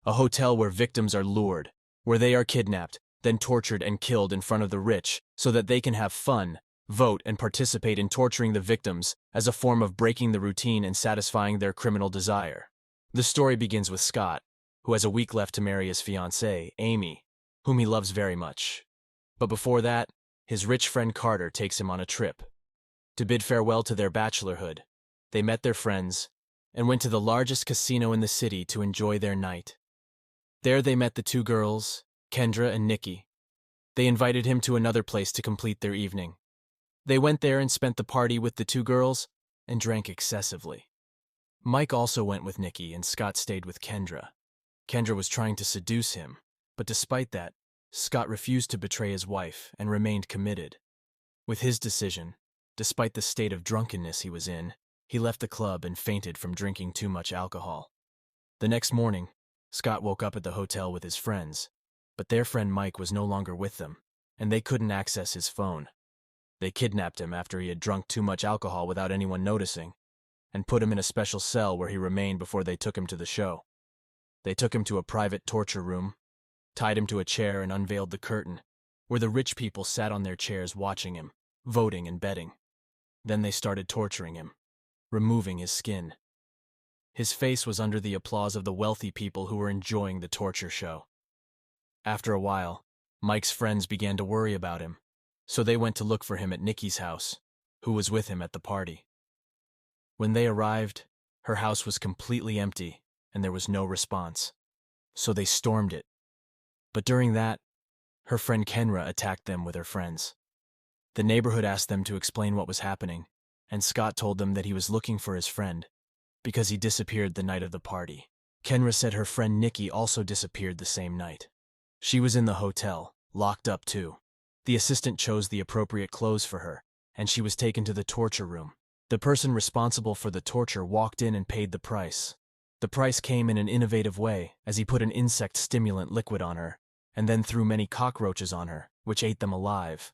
a hotel where victims are lured, where they are kidnapped, then tortured and killed in front of the rich so that they can have fun, vote, and participate in torturing the victims as a form of breaking the routine and satisfying their criminal desire. The story begins with Scott, who has a week left to marry his fiancée, Amy, whom he loves very much. But before that, his rich friend Carter takes him on a trip. To bid farewell to their bachelorhood, they met their friends and went to the largest casino in the city to enjoy their night. There they met the two girls, Kendra and Nikki. They invited him to another place to complete their evening. They went there and spent the party with the two girls and drank excessively. Mike also went with Nikki and Scott stayed with Kendra. Kendra was trying to seduce him, but despite that, Scott refused to betray his wife and remained committed. With his decision, despite the state of drunkenness he was in, he left the club and fainted from drinking too much alcohol. The next morning, Scott woke up at the hotel with his friends, but their friend Mike was no longer with them, and they couldn't access his phone. They kidnapped him after he had drunk too much alcohol without anyone noticing, and put him in a special cell where he remained before they took him to the show. They took him to a private torture room, tied him to a chair and unveiled the curtain, where the rich people sat on their chairs watching him, voting and betting. Then they started torturing him, removing his skin. His face was under the applause of the wealthy people who were enjoying the torture show. After a while, Mike's friends began to worry about him, so they went to look for him at Nikki's house, who was with him at the party. When they arrived, her house was completely empty and there was no response, so they stormed it. But during that, her friend Kendra attacked them with her friends. The neighborhood asked them to explain what was happening, and Scott told them that he was looking for his friend because he disappeared the night of the party. Kendra said her friend Nikki also disappeared the same night. She was in the hotel, locked up too. The assistant chose the appropriate clothes for her, and she was taken to the torture room. The person responsible for the torture walked in and paid the price. The price came in an innovative way, as he put an insect stimulant liquid on her, and then threw many cockroaches on her, which ate them alive.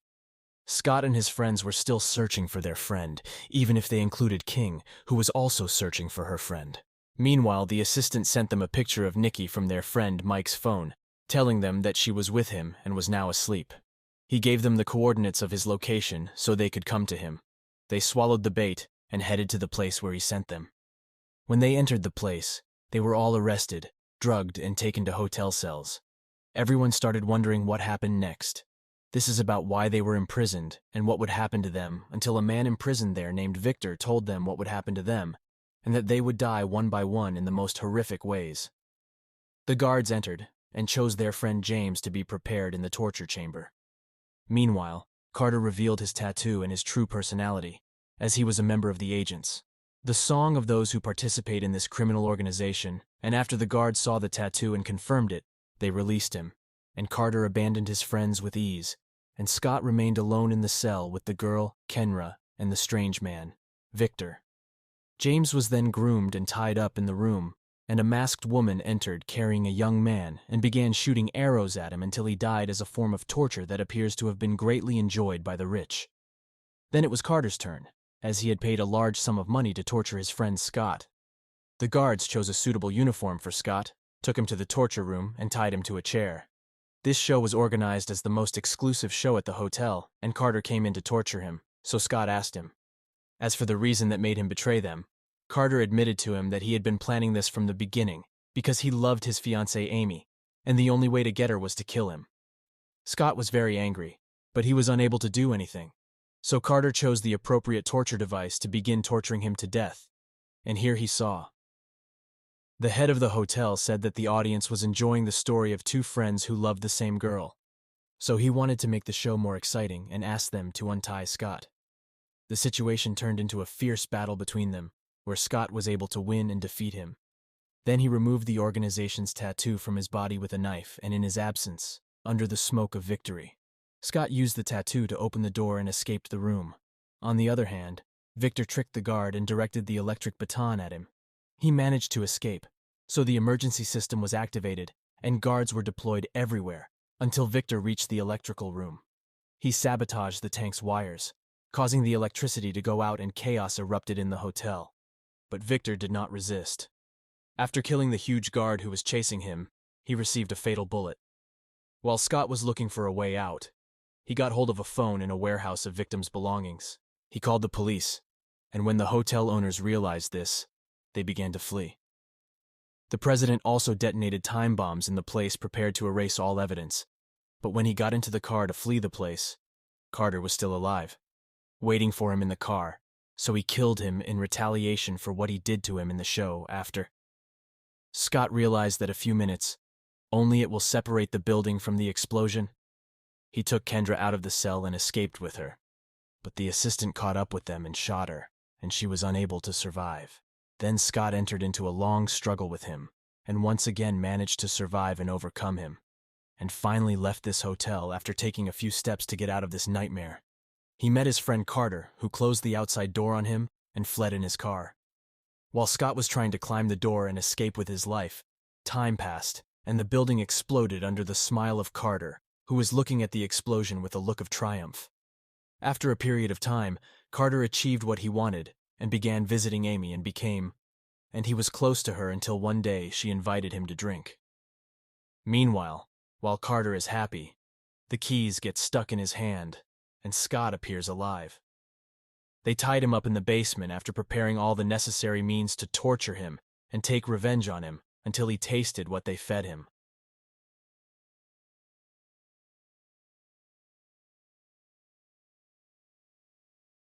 Scott and his friends were still searching for their friend, even if they included King, who was also searching for her friend. Meanwhile, the assistant sent them a picture of Nikki from their friend Mike's phone, telling them that she was with him and was now asleep. He gave them the coordinates of his location so they could come to him. They swallowed the bait and headed to the place where he sent them. When they entered the place, they were all arrested, drugged, and taken to hotel cells. Everyone started wondering what happened next. This is about why they were imprisoned and what would happen to them until a man imprisoned there named Victor told them what would happen to them and that they would die one by one in the most horrific ways. The guards entered and chose their friend James to be prepared in the torture chamber. Meanwhile, Carter revealed his tattoo and his true personality, as he was a member of the agents. The song of those who participate in this criminal organization, and after the guards saw the tattoo and confirmed it, they released him, and Carter abandoned his friends with ease, and Scott remained alone in the cell with the girl, Kendra, and the strange man, Victor. James was then groomed and tied up in the room, and a masked woman entered carrying a young man and began shooting arrows at him until he died as a form of torture that appears to have been greatly enjoyed by the rich. Then it was Carter's turn, as he had paid a large sum of money to torture his friend Scott. The guards chose a suitable uniform for Scott, took him to the torture room, and tied him to a chair. This show was organized as the most exclusive show at the hotel, and Carter came in to torture him, so Scott asked him. As for the reason that made him betray them, Carter admitted to him that he had been planning this from the beginning because he loved his fiancée Amy, and the only way to get her was to kill him. Scott was very angry, but he was unable to do anything, so Carter chose the appropriate torture device to begin torturing him to death, and here he saw. The head of the hotel said that the audience was enjoying the story of two friends who loved the same girl, so he wanted to make the show more exciting and asked them to untie Scott. The situation turned into a fierce battle between them, where Scott was able to win and defeat him. Then he removed the organization's tattoo from his body with a knife, and in his absence, under the smoke of victory, Scott used the tattoo to open the door and escaped the room. On the other hand, Victor tricked the guard and directed the electric baton at him. He managed to escape, so the emergency system was activated, and guards were deployed everywhere, until Victor reached the electrical room. He sabotaged the tank's wires, causing the electricity to go out and chaos erupted in the hotel. But Victor did not resist. After killing the huge guard who was chasing him, he received a fatal bullet. While Scott was looking for a way out, he got hold of a phone in a warehouse of victims' belongings. He called the police, and when the hotel owners realized this, they began to flee. The president also detonated time bombs in the place prepared to erase all evidence, but when he got into the car to flee the place, Carter was still alive, waiting for him in the car, so he killed him in retaliation for what he did to him in the show after. Scott realized that a few minutes, only it will separate the building from the explosion. He took Kendra out of the cell and escaped with her, but the assistant caught up with them and shot her, and she was unable to survive. Then Scott entered into a long struggle with him, and once again managed to survive and overcome him, and finally left this hotel after taking a few steps to get out of this nightmare. He met his friend Carter, who closed the outside door on him and fled in his car. While Scott was trying to climb the door and escape with his life, time passed, and the building exploded under the smile of Carter, who was looking at the explosion with a look of triumph. After a period of time, Carter achieved what he wanted and began visiting Amy and he was close to her until one day she invited him to drink. Meanwhile, while Carter is happy, the keys get stuck in his hand, and Scott appears alive. They tied him up in the basement after preparing all the necessary means to torture him and take revenge on him until he tasted what they fed him.